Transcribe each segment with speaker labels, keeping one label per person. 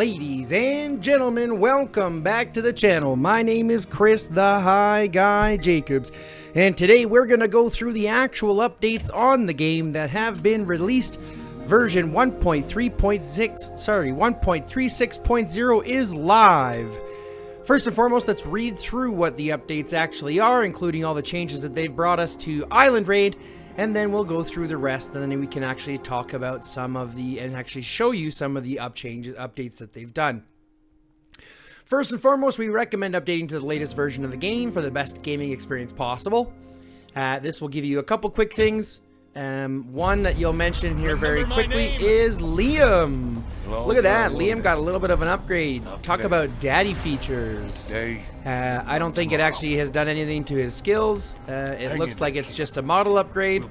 Speaker 1: Ladies and gentlemen, welcome back to the channel. My name is Chris, the High Guy Jacobs, and today we're going to go through the actual updates on the game that have been released. Version 1.36.0 is live. First and foremost, let's read through what the updates actually are, including all the changes that they've brought us to Island Raid, and then we'll go through the rest, and then we can actually talk about some of the, and actually show you some of the updates that they've done. First and foremost, we recommend updating to the latest version of the game for the best gaming experience possible. This will give you a couple quick things. One that you'll mention here very quickly is Liam. Look at that, Liam got a little bit of an upgrade. Talk about daddy features. I don't think it actually has done anything to his skills. It looks like it's just a model upgrade.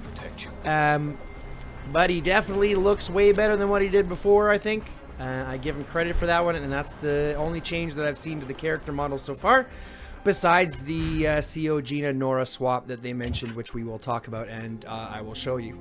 Speaker 1: But he definitely looks way better than what he did before, I think. I give him credit for that one, and that's the only change that I've seen to the character model so far, besides the CO Gina Norah swap that they mentioned, which we will talk about and I will show you.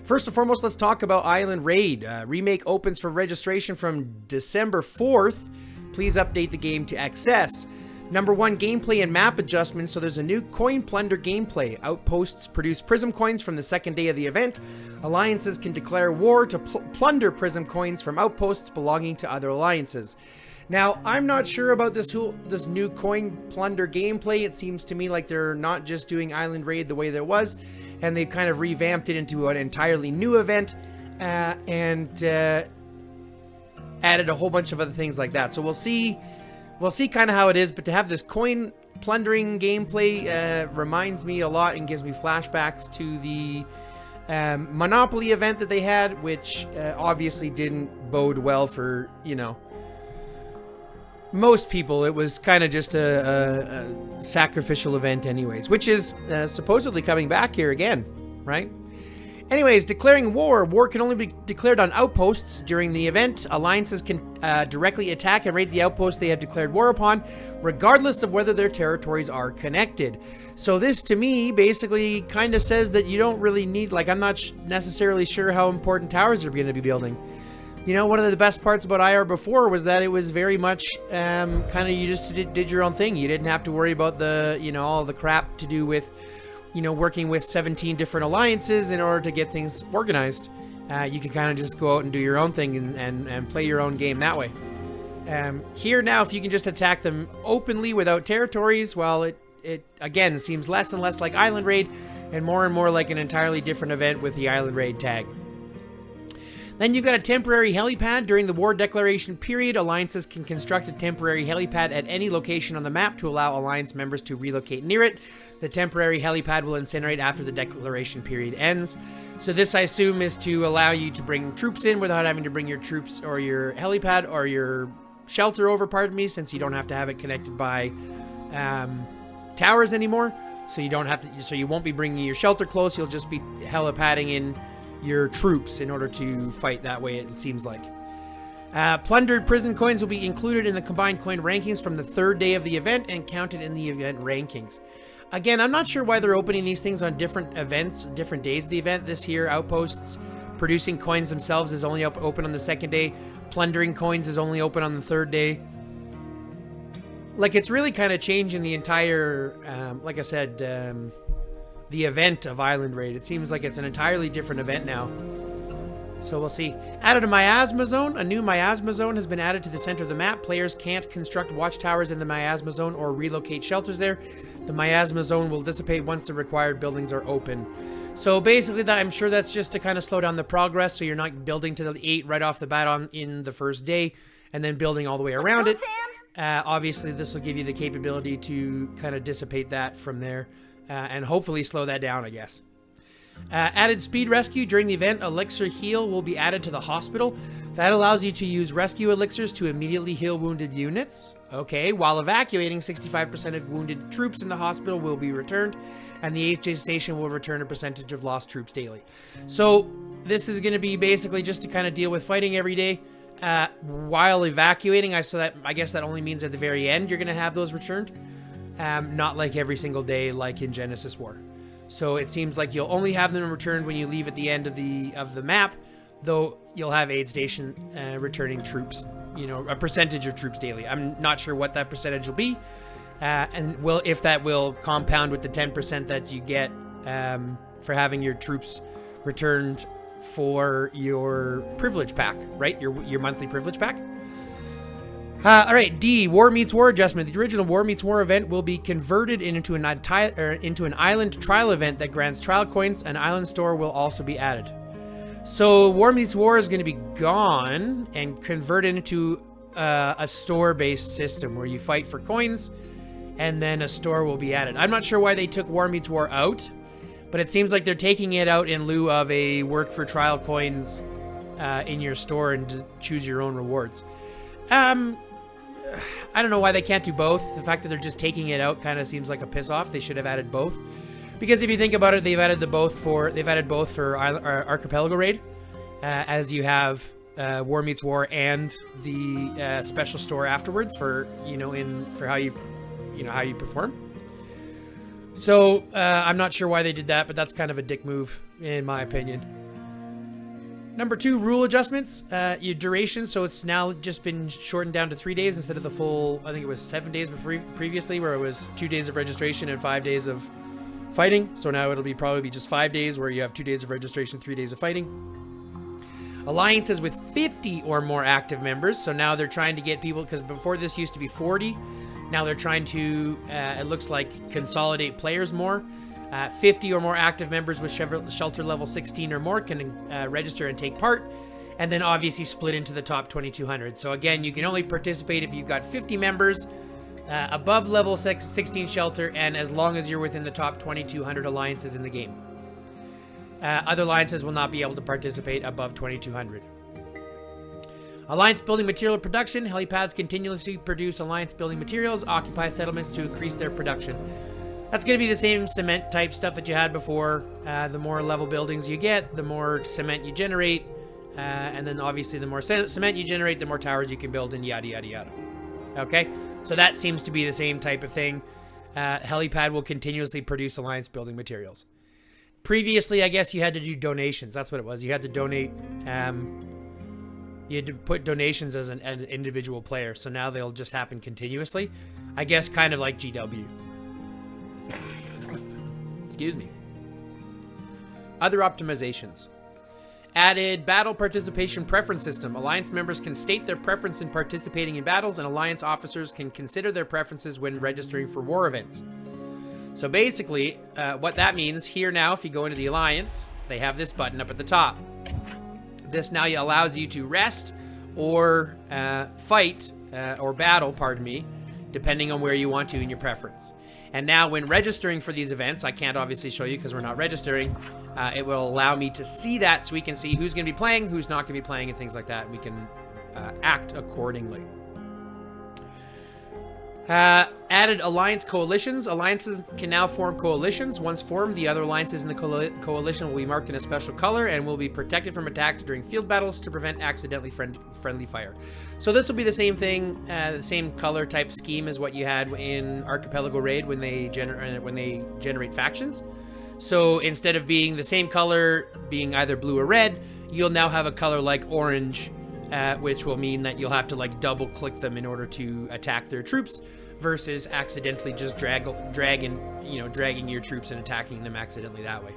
Speaker 1: First and foremost, let's talk about Island Raid. Remake opens for registration from December 4th. Please update the game to XS. Number 1, gameplay and map adjustments. So there's a new coin plunder gameplay. Outposts produce prism coins from the second day of the event. Alliances can declare war to plunder prism coins from outposts belonging to other alliances. Now, I'm not sure about this new coin plunder gameplay. It seems to me like they're not just doing Island Raid the way that it was, and they've kind of revamped it into an entirely new event, and added a whole bunch of other things like that. So we'll see kind of how it is, but to have this coin plundering gameplay reminds me a lot and gives me flashbacks to the Monopoly event that they had, which obviously didn't bode well for, you know, most people. It was kind of just a sacrificial event anyways, which is supposedly coming back here again, right? Anyways, declaring war. War can only be declared on outposts during the event. Alliances can directly attack and raid the outpost they have declared war upon, regardless of whether their territories are connected. So this, to me, basically kind of says that you don't really need, like, I'm not necessarily sure how important towers are going to be building. You know, one of the best parts about IR before was that it was very much kind of, you just did your own thing. You didn't have to worry about the, you know, all the crap to do with, you know, working with 17 different alliances in order to get things organized. You can kind of just go out and do your own thing and play your own game that way. Here now, if you can just attack them openly without territories, well, it again seems less and less like Island Raid and more like an entirely different event with the Island Raid tag. Then you've got a temporary helipad. During the war declaration period, alliances can construct a temporary helipad at any location on the map to allow alliance members to relocate near it. The temporary helipad will incinerate after the declaration period ends. So this, I assume, is to allow you to bring troops in without having to bring your troops or your helipad or your shelter over, pardon me, since you don't have to have it connected by towers anymore. So you don't have to, so you won't be bringing your shelter close. You'll just be helipadding in your troops in order to fight that way, it seems like. Plundered prison coins will be included in the combined coin rankings from the third day of the event and counted in the event rankings. Again, I'm not sure why they're opening these things on different events, different days of the event. This year, outposts producing coins themselves is only open on the second day. Plundering coins is only open on the third day. Like, it's really kind of changing the entire, like I said, the event of Island Raid. It seems like it's an entirely different event now. So we'll see. Added a miasma zone. A new miasma zone has been added to the center of the map. Players can't construct watchtowers in the miasma zone or relocate shelters there. The miasma zone will dissipate once the required buildings are open. So basically, I'm sure that's just to kind of slow down the progress, so you're not building to the 8 right off the bat in the first day and then building all the way around it. Obviously, this will give you the capability to kind of dissipate that from there. And hopefully slow that down, I guess. Added speed rescue. During the event, elixir heal will be added to the hospital. That allows you to use rescue elixirs to immediately heal wounded units. Okay, while evacuating, 65% of wounded troops in the hospital will be returned, and the HJ station will return a percentage of lost troops daily. So this is going to be basically just to kind of deal with fighting every day. While evacuating, I guess that only means at the very end you're going to have those returned. Not like every single day like in Genesis War. So it seems like you'll only have them returned when you leave at the end of the map, though you'll have aid station returning troops a percentage of troops daily. I'm not sure what that percentage will be, and if that will compound with the 10% that you get for having your troops returned for your privilege pack, right? Your monthly privilege pack. All right, D, War Meets War adjustment. The original War Meets War event will be converted into an island trial event that grants trial coins. An island store will also be added. So War Meets War is going to be gone and converted into a store-based system where you fight for coins, and then a store will be added. I'm not sure why they took War Meets War out, but it seems like they're taking it out in lieu of a work for trial coins in your store and choose your own rewards. I don't know why they can't do both. The fact that they're just taking it out kind of seems like a piss off. They should have added both, because if you think about it, they've added both for Archipelago Raid, as you have War Meets War and the special store afterwards for how you perform. So I'm not sure why they did that, but that's kind of a dick move in my opinion. Number 2, rule adjustments. Your duration, so it's now just been shortened down to 3 days instead of the full, I think it was 7 days previously, where it was 2 days of registration and 5 days of fighting. So now it'll probably be just 5 days where you have 2 days of registration, 3 days of fighting. Alliances with 50 or more active members. So now they're trying to get people, because before this used to be 40. Now they're trying to, it looks like, consolidate players more. 50 or more active members with shelter level 16 or more can register and take part, and then obviously split into the top 2,200. So again, you can only participate if you've got 50 members above level 16 shelter, and as long as you're within the top 2,200 alliances in the game. Other alliances will not be able to participate above 2,200. Alliance building material production. Helipads continuously produce alliance building materials, occupy settlements to increase their production. That's going to be the same cement type stuff that you had before. The more level buildings you get, the more cement you generate. And then obviously the more cement you generate, the more towers you can build, and yada, yada, yada. Okay? So that seems to be the same type of thing. Helipad will continuously produce alliance building materials. Previously, I guess you had to do donations. That's what it was. You had to donate. You had to put donations as an individual player. So now they'll just happen continuously. I guess kind of like GW. Excuse me. Other optimizations. Added battle participation preference system. Alliance members can state their preference in participating in battles, and Alliance officers can consider their preferences when registering for war events. So basically, what that means here now, if you go into the Alliance, they have this button up at the top. This now allows you to rest or fight or battle, pardon me, depending on where you want to in your preference. And now when registering for these events, I can't obviously show you because we're not registering, it will allow me to see that so we can see who's going to be playing, who's not going to be playing, and things like that. We can act accordingly. Added alliance coalitions. Alliances can now form coalitions. Once formed, the other alliances in the coalition will be marked in a special color and will be protected from attacks during field battles to prevent accidentally friendly fire. So this will be the same thing, the same color type scheme as what you had in Archipelago Raid when they generate factions. So instead of being the same color, being either blue or red, you'll now have a color like orange, which will mean that you'll have to like double click them in order to attack their troops, versus accidentally just dragging your troops and attacking them accidentally that way.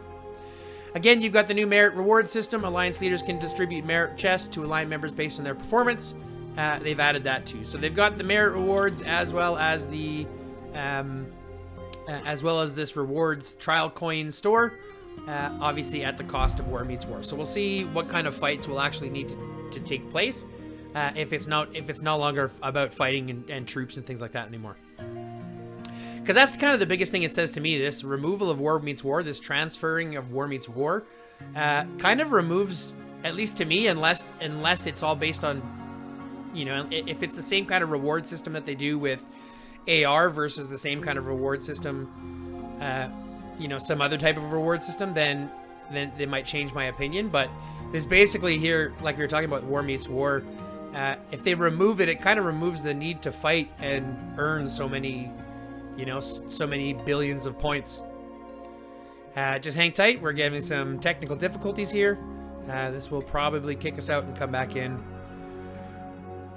Speaker 1: Again, you've got the new merit reward system. Alliance leaders can distribute merit chests to Alliance members based on their performance. They've added that too. So they've got the merit rewards as well as the this rewards trial coin store, obviously at the cost of War Meets War. So we'll see what kind of fights will actually need to take place. If it's no longer about fighting and troops and things like that anymore. Because that's kind of the biggest thing it says to me. This removal of War Meets War, this transferring of War Meets War, kind of removes, at least to me, unless it's all based on, if it's the same kind of reward system that they do with AR versus the same kind of reward system, some other type of reward system, then they might change my opinion. But this basically here, like we were talking about War Meets War, if they remove it, it kind of removes the need to fight and earn so many billions of points. Just hang tight. We're getting some technical difficulties here. This will probably kick us out and come back in.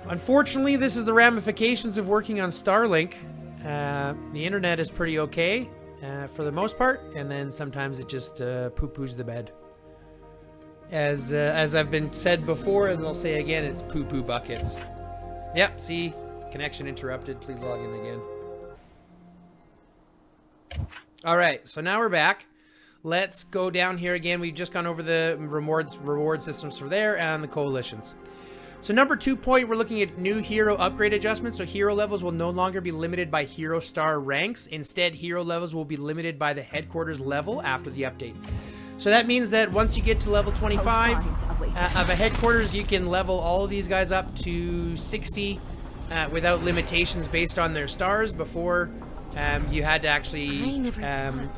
Speaker 1: Unfortunately, this is the ramifications of working on Starlink. The internet is pretty okay for the most part, and then sometimes it just poo-poos the bed. As I've been said before, as I'll say again, it's poo-poo buckets. Yep, see? Connection interrupted. Please log in again. All right, so now we're back. Let's go down here again. We've just gone over the reward systems for there and the coalitions. So number 2 point, we're looking at new hero upgrade adjustments. So hero levels will no longer be limited by hero star ranks. Instead, hero levels will be limited by the headquarters level after the update. So that means that once you get to level 25 of a headquarters, you can level all of these guys up to 60 without limitations based on their stars. Before, you had to actually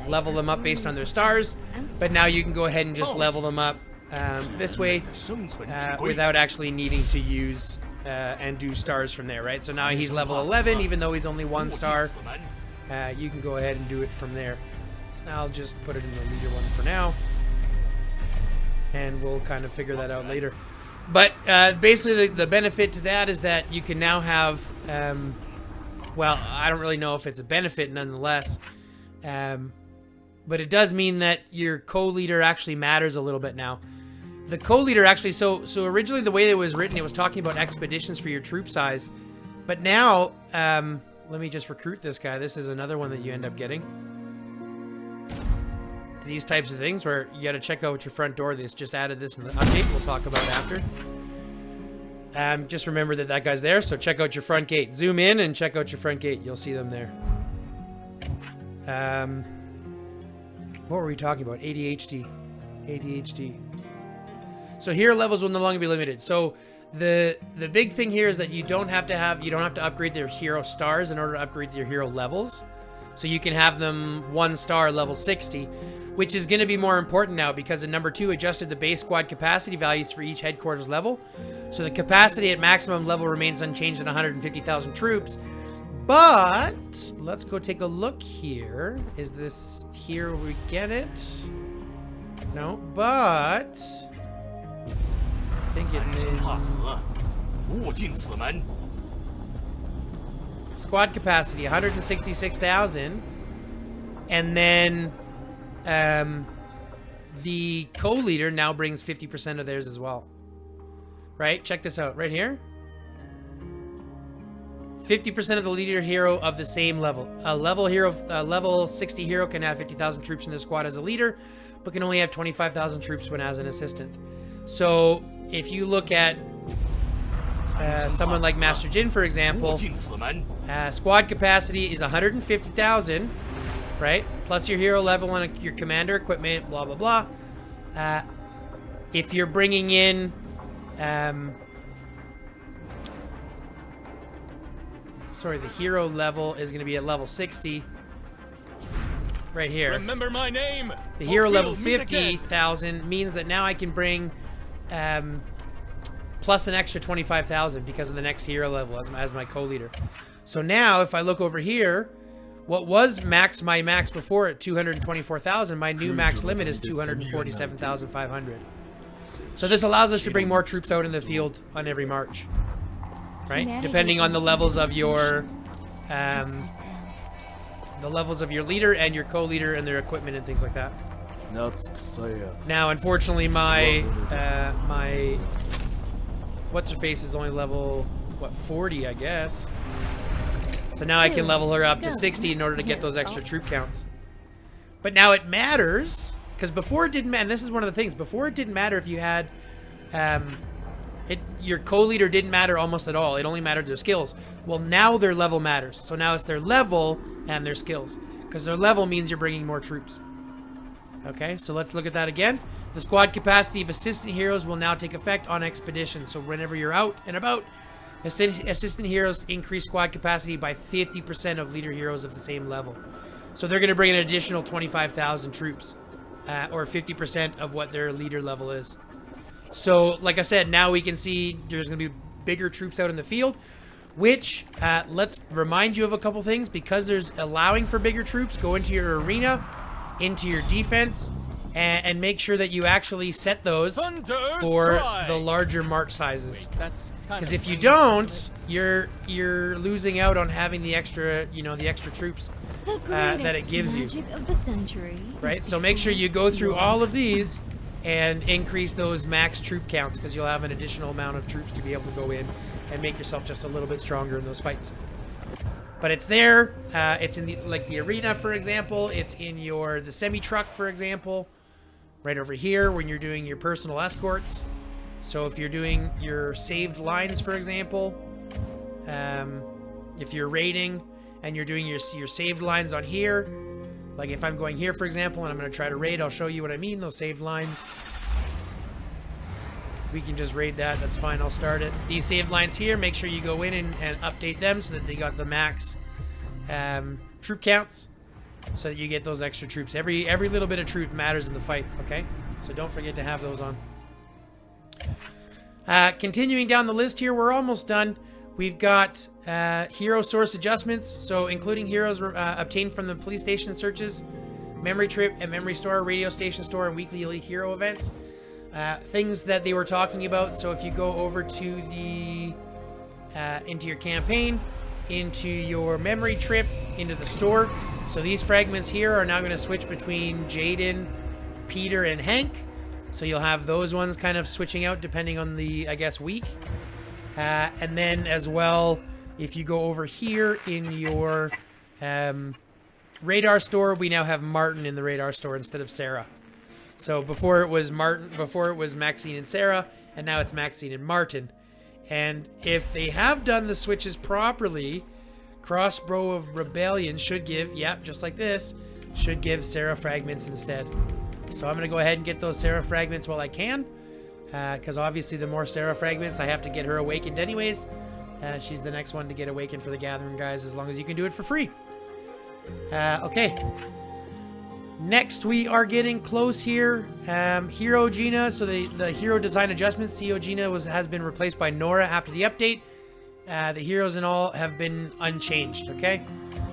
Speaker 1: level them up based on their stars. But now you can go ahead and just level them up this way without actually needing to use and do stars from there, right? So now he's level 11, even though he's only 1 star. You can go ahead and do it from there. I'll just put it in the leader one for now, and we'll kind of figure that out later. But basically the benefit to that is that you can now have, well, I don't really know if it's a benefit nonetheless, but it does mean that your co-leader actually matters a little bit now. The co-leader actually, so originally the way it was written, it was talking about expeditions for your troop size. But now, let me just recruit this guy. This is another one that you end up getting. These types of things where you got to check out your front door. This just added this in the update we'll talk about after. Just remember that guy's there, so check out your front gate. Zoom in and check out your front gate. You'll see them there. What were we talking about? ADHD. So hero levels will no longer be limited. So the big thing here is that you don't have to upgrade their hero stars in order to upgrade your hero levels. So you can have them 1 star level 60, which is going to be more important now because in number 2 adjusted the base squad capacity values for each headquarters level. So the capacity at maximum level remains unchanged at 150,000 troops. But let's go take a look here. Is this here we get it? No, but I think it's in squad capacity 166,000, and then the co-leader now brings 50% of theirs as well. Right? Check this out right here. 50% of the leader hero of the same level. A level 60 hero can have 50,000 troops in their squad as a leader, but can only have 25,000 troops when as an assistant. So if you look at someone like Master Jin, for example, squad capacity is 150,000, right? Plus your hero level and your commander equipment, blah, blah, blah. If you're bringing in... sorry, the hero level is going to be at level 60. Right here.
Speaker 2: Remember my name.
Speaker 1: The hero level 50,000 means that now I can bring plus an extra 25,000 because of the next hero level as my co-leader. So now if I look over here, what was my max before at 224,000, my new max limit is 247,500. So this allows us to bring more troops out in the field on every march. Right? Depending on the levels of your leader and your co-leader and their equipment and things like that. Now, unfortunately, my what's her face is only level 40, I guess. So now I can level her up to 60 in order to get those extra troop counts. But now it matters because before it didn't matter. And this is one of the things. Before it didn't matter if you had your co-leader didn't matter almost at all. It only mattered their skills. Well, now their level matters. So now it's their level and their skills. Because their level means you're bringing more troops. Okay, so let's look at that again. The squad capacity of assistant heroes will now take effect on expeditions. So whenever you're out and about, assistant heroes increase squad capacity by 50% of leader heroes of the same level. So they're going to bring an additional 25,000 troops. Or 50% of what their leader level is. So, like I said, now we can see there's going to be bigger troops out in the field, which, let's remind you of a couple things. Because there's allowing for bigger troops, go into your arena, into your defense, and make sure that you actually set those for the larger march sizes. Because if you don't, you're losing out on having the extra, the extra troops that it gives you.
Speaker 2: Of the century.
Speaker 1: Right? So make sure you go through all of these and increase those max troop counts, because you'll have an additional amount of troops to be able to go in and make yourself just a little bit stronger in those fights. But it's there. It's in the arena, for example. It's in the semi-truck, for example. Right over here when you're doing your personal escorts. So if you're doing your saved lines, for example, if you're raiding and you're doing your saved lines on here, like if I'm going here, for example, and I'm going to try to raid, I'll show you what I mean, those saved lines. We can just raid that. That's fine. I'll start it. These saved lines here, make sure you go in and update them so that they got the max troop counts, so that you get those extra troops. Every little bit of troop matters in the fight, okay? So don't forget to have those on. Continuing down the list here, we're almost done. We've got hero source adjustments, so including heroes obtained from the police station searches, memory trip and memory store, radio station store, and weekly elite hero events. Things that they were talking about. So if you go over to the into your campaign, into your memory trip, into the store. So these fragments here are now going to switch between Jaden, Peter, and Hank. So you'll have those ones kind of switching out depending on the, I guess, week. And then as well, if you go over here in your radar store, we now have Martin in the radar store instead of Sarah. So before it was Maxine and Sarah, and now it's Maxine and Martin. And if they have done the switches properly, Crossbow of Rebellion should give, just like this, should give Sarah fragments instead. So I'm going to go ahead and get those Sarah fragments while I can, because obviously the more Sarah fragments, I have to get her awakened anyways. She's the next one to get awakened for the Gathering, guys, as long as you can do it for free. Okay. Next, we are getting close here. Hero Gina. So the hero design adjustments. CO Gina has been replaced by Norah after the update. The heroes and all have been unchanged. Okay.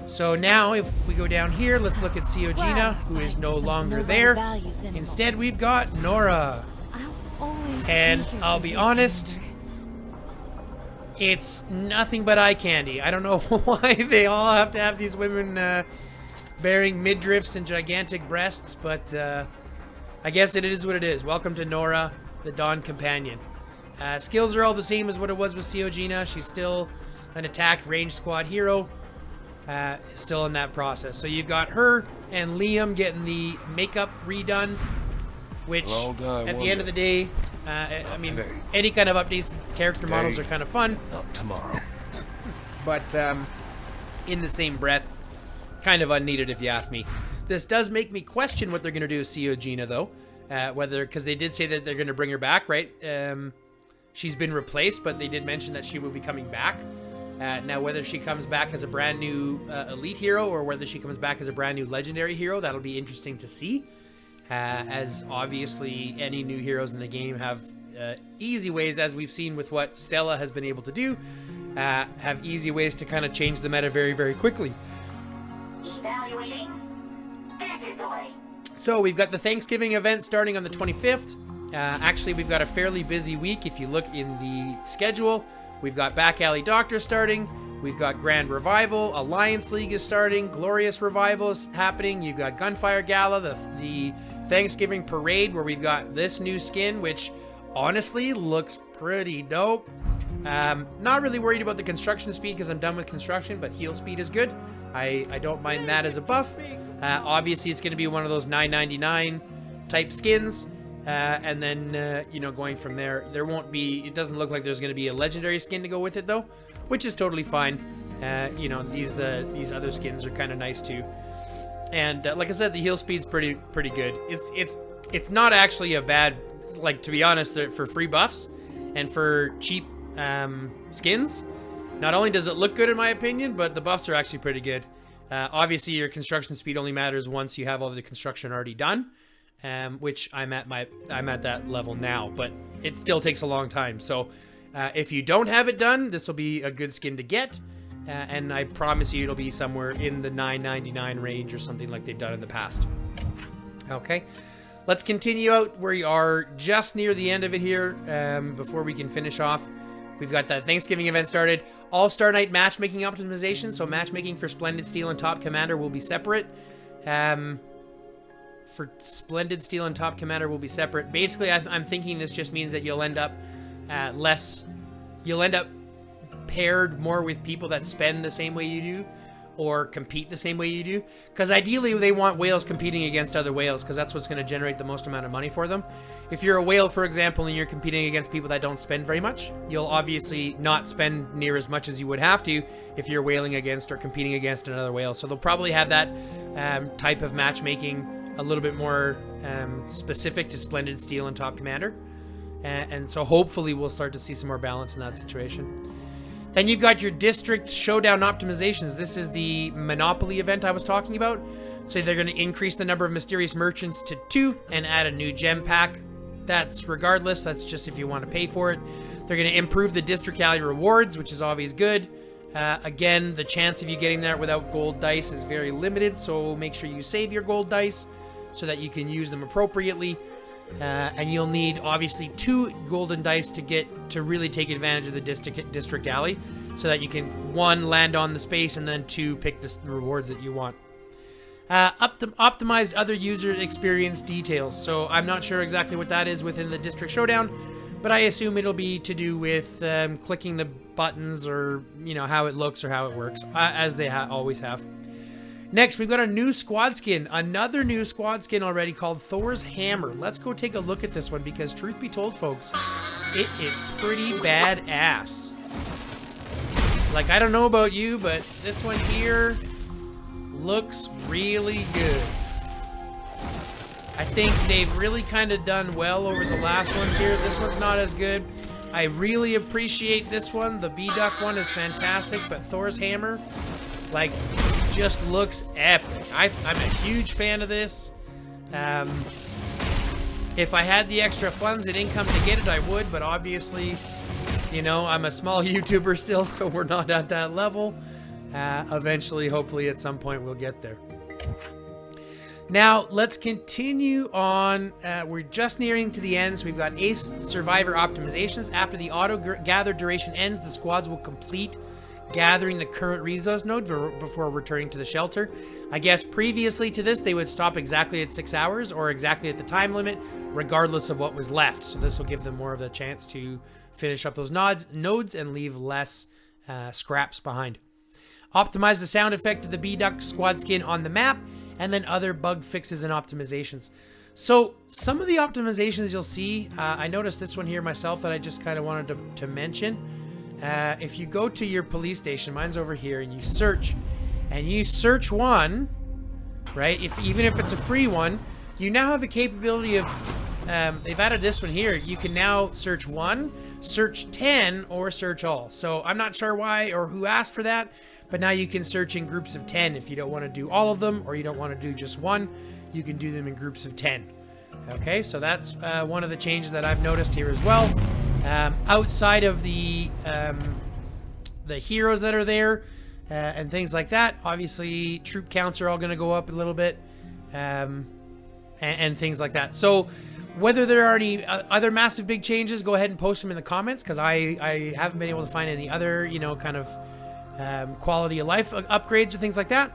Speaker 1: So now, if we go down here, let's look at CO Gina, who is no longer there. Instead, we've got Norah. And I'll be honest, it's nothing but eye candy. I don't know why they all have to have these women bearing midriffs and gigantic breasts, but I guess it is what it is. Welcome to Norah, the Dawn Companion. Skills are all the same as what it was with CO Gina. She's still an attack ranged squad hero. Still in that process. So you've got her and Liam getting the makeup redone, which at the end of the day, I mean, any kind of updates to character models are kind of fun.
Speaker 3: Not tomorrow.
Speaker 1: But in the same breath, kind of unneeded if you ask me. This does make me question what they're going to do with CO Gina, though. Because they did say that they're going to bring her back, right? She's been replaced, but they did mention that she will be coming back. Now, whether she comes back as a brand new elite hero or whether she comes back as a brand new legendary hero, that'll be interesting to see. As obviously any new heroes in the game have easy ways, as we've seen with what Stella has been able to do, have easy ways to kind of change the meta very, very quickly.
Speaker 4: Evaluating. This is the way.
Speaker 1: So we've got the Thanksgiving event starting on the 25th. Actually, we've got a fairly busy week if you look in the schedule. We've got Back Alley Doctor starting. We've got Grand Revival. Alliance League is starting. Glorious Revival is happening. You've got Gunfire Gala, the Thanksgiving Parade, where we've got this new skin, which honestly looks pretty dope. Not really worried about the construction speed because I'm done with construction, but heal speed is good. I don't mind that as a buff. Obviously, it's going to be one of those $9.99 type skins. And then, going from there, it doesn't look like there's going to be a legendary skin to go with it, though, which is totally fine. These other skins are kind of nice, too. And like I said, the heal speed's pretty good. It's not actually a bad, to be honest, for free buffs and for cheap skins. Not only does it look good, in my opinion, but the buffs are actually pretty good. Obviously, your construction speed only matters once you have all the construction already done. Which I'm at that level now, but it still takes a long time. So if you don't have it done, this will be a good skin to get, and I promise you it'll be somewhere in the $9.99 range or something like they've done in the past. Okay, let's continue out. We are just near the end of it here. Before we can finish off, we've got that Thanksgiving event started. All-Star Night matchmaking optimization. So matchmaking for Splendid, Steel, and Top Commander will be separate. For Splendid, Steel, and Top Commander will be separate. Basically, I'm thinking this just means that you'll end up paired more with people that spend the same way you do or compete the same way you do. Because ideally, they want whales competing against other whales because that's what's going to generate the most amount of money for them. If you're a whale, for example, and you're competing against people that don't spend very much, you'll obviously not spend near as much as you would have to if you're whaling against or competing against another whale. So they'll probably have that type of matchmaking a little bit more specific to Splendid, Steel, and Top Commander. And so hopefully we'll start to see some more balance in that situation. Then you've got your district showdown optimizations. This is the Monopoly event I was talking about. So they're going to increase the number of mysterious merchants to 2 and add a new gem pack. That's regardless. That's just if you want to pay for it. They're going to improve the district alley rewards, which is always good. Again, the chance of you getting that without gold dice is very limited. So make sure you save your gold dice so that you can use them appropriately. And you'll need obviously 2 golden dice to really take advantage of the district alley, so that you can 1 land on the space and then 2 pick the rewards that you want. Optimized other user experience details. So I'm not sure exactly what that is within the district showdown, but I assume it'll be to do with clicking the buttons or how it looks or how it works, as they always have. Next, we've got a new squad skin. Another new squad skin already called Thor's Hammer. Let's go take a look at this one because truth be told, folks, it is pretty badass. Like, I don't know about you, but this one here looks really good. I think they've really kind of done well over the last ones here. This one's not as good. I really appreciate this one. The B-Duck one is fantastic, but Thor's Hammer, like, just looks epic. I'm a huge fan of this. If I had the extra funds and income to get it, I would, but obviously, I'm a small YouTuber still, so we're not at that level. Eventually, hopefully, at some point, we'll get there. Now, let's continue on. We're just nearing to the end, so we've got Ace Survivor optimizations. After the auto-gather duration ends, the squads will complete gathering the current resource node before returning to the shelter. I guess previously to this, they would stop exactly at 6 hours or exactly at the time limit, regardless of what was left. So this will give them more of a chance to finish up those nodes and leave less scraps behind. Optimize the sound effect of the B-Duck squad skin on the map, and then other bug fixes and optimizations. So some of the optimizations you'll see, I noticed this one here myself that I just kind of wanted to mention. If you go to your police station, mine's over here, and you search one, right? Even if it's a free one, you now have the capability of, they've added this one here. You can now search 1, search 10, or search all. So I'm not sure why or who asked for that, but now you can search in groups of 10. If you don't want to do all of them, or you don't want to do just one, you can do them in groups of 10. Okay, so that's one of the changes that I've noticed here as well. Outside of the heroes that are there and things like that, obviously troop counts are all going to go up a little bit and things like that. So whether there are any other massive big changes, go ahead and post them in the comments, because I haven't been able to find any other kind of quality of life upgrades or things like that.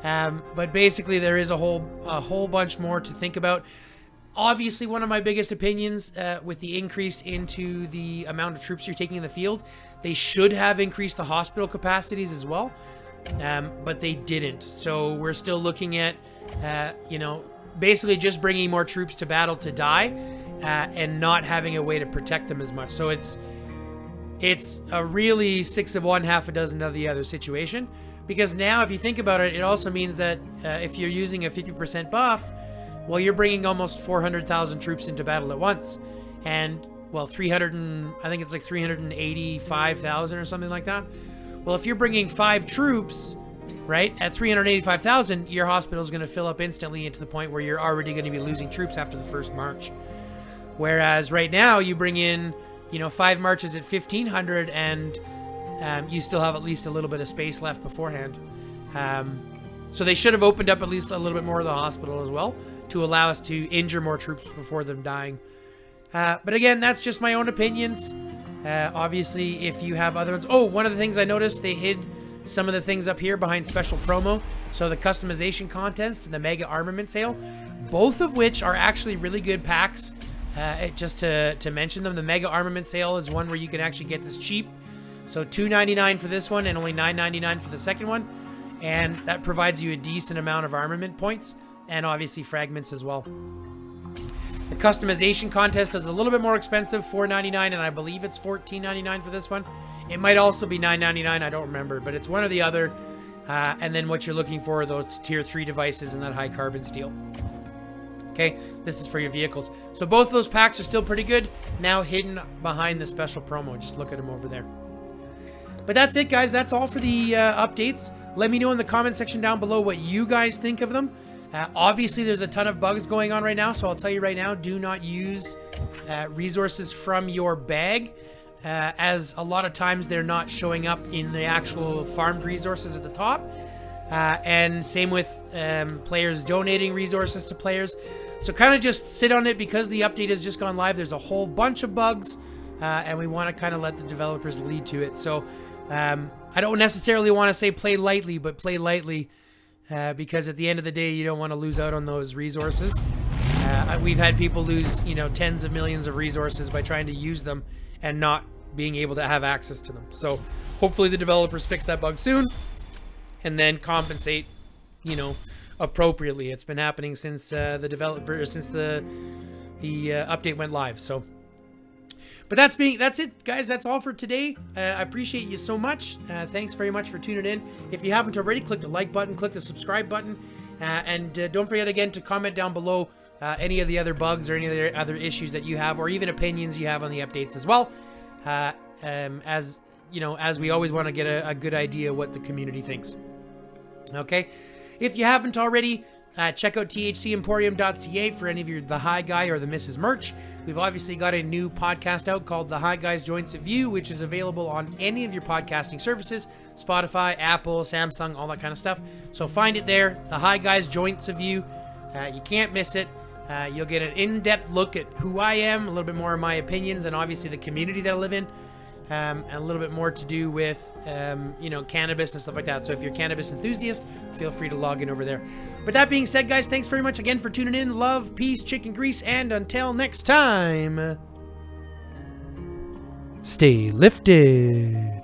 Speaker 1: But basically there is a whole bunch more to think about. Obviously, one of my biggest opinions with the increase into the amount of troops you're taking in the field, they should have increased the hospital capacities as well, but they didn't. So we're still looking at, basically just bringing more troops to battle to die and not having a way to protect them as much. So it's a really 6 of one, half a dozen of the other situation. Because now, if you think about it, it also means that if you're using a 50% buff, well, you're bringing almost 400,000 troops into battle at once. And, well, I think it's like 385,000 or something like that. Well, if you're bringing 5 troops, right, at 385,000, your hospital is going to fill up instantly to the point where you're already going to be losing troops after the first march. Whereas right now, you bring in, 5 marches at 1,500 and you still have at least a little bit of space left beforehand. So they should have opened up at least a little bit more of the hospital as well to allow us to injure more troops before them dying. But again, that's just my own opinions. Obviously, if you have other ones... Oh, one of the things I noticed, they hid some of the things up here behind special promo. So the customization contest and the mega armament sale, both of which are actually really good packs. Just to mention them, the mega armament sale is one where you can actually get this cheap. So $2.99 for this one and only $9.99 for the second one. And that provides you a decent amount of armament points and obviously fragments as well. The customization contest is a little bit more expensive, $4.99, and I believe it's $14.99 for this one. It might also be $9.99, I don't remember, but it's one or the other. And then what you're looking for are those tier 3 devices and that high carbon steel. Okay, this is for your vehicles. So both of those packs are still pretty good, now hidden behind the special promo. Just look at them over there. But that's it, guys. That's all for the updates. Let me know in the comment section down below what you guys think of them. Obviously, there's a ton of bugs going on right now, so I'll tell you right now, do not use resources from your bag, as a lot of times they're not showing up in the actual farmed resources at the top. And same with players donating resources to players. So kind of just sit on it because the update has just gone live. There's a whole bunch of bugs, and we want to kind of let the developers lead to it. So I don't necessarily want to say play lightly, but play lightly. Because at the end of the day, you don't want to lose out on those resources. We've had people lose, tens of millions of resources by trying to use them and not being able to have access to them. So hopefully the developers fix that bug soon and then compensate, appropriately. It's been happening since the update went live. So. But that's it, guys. That's all for today. I appreciate you so much. Thanks very much for tuning in. If you haven't already, click the like button, click the subscribe button, and don't forget again to comment down below any of the other bugs or any of the other issues that you have, or even opinions you have on the updates as well. As we always want to get a good idea what the community thinks. Okay, if you haven't already. Check out thcemporium.ca for any of your The Hi Guy or the Mrs. merch. We've obviously got a new podcast out called The Hi Guy's Joints of View, which is available on any of your podcasting services, Spotify, Apple, Samsung, all that kind of stuff. So find it there, The Hi Guy's Joints of View. You can't miss it. You'll get an in-depth look at who I am, a little bit more of my opinions, and obviously the community that I live in. And a little bit more to do with, cannabis and stuff like that. So if you're a cannabis enthusiast, feel free to log in over there. But that being said, guys, thanks very much again for tuning in. Love, peace, chicken grease, and until next time, stay lifted.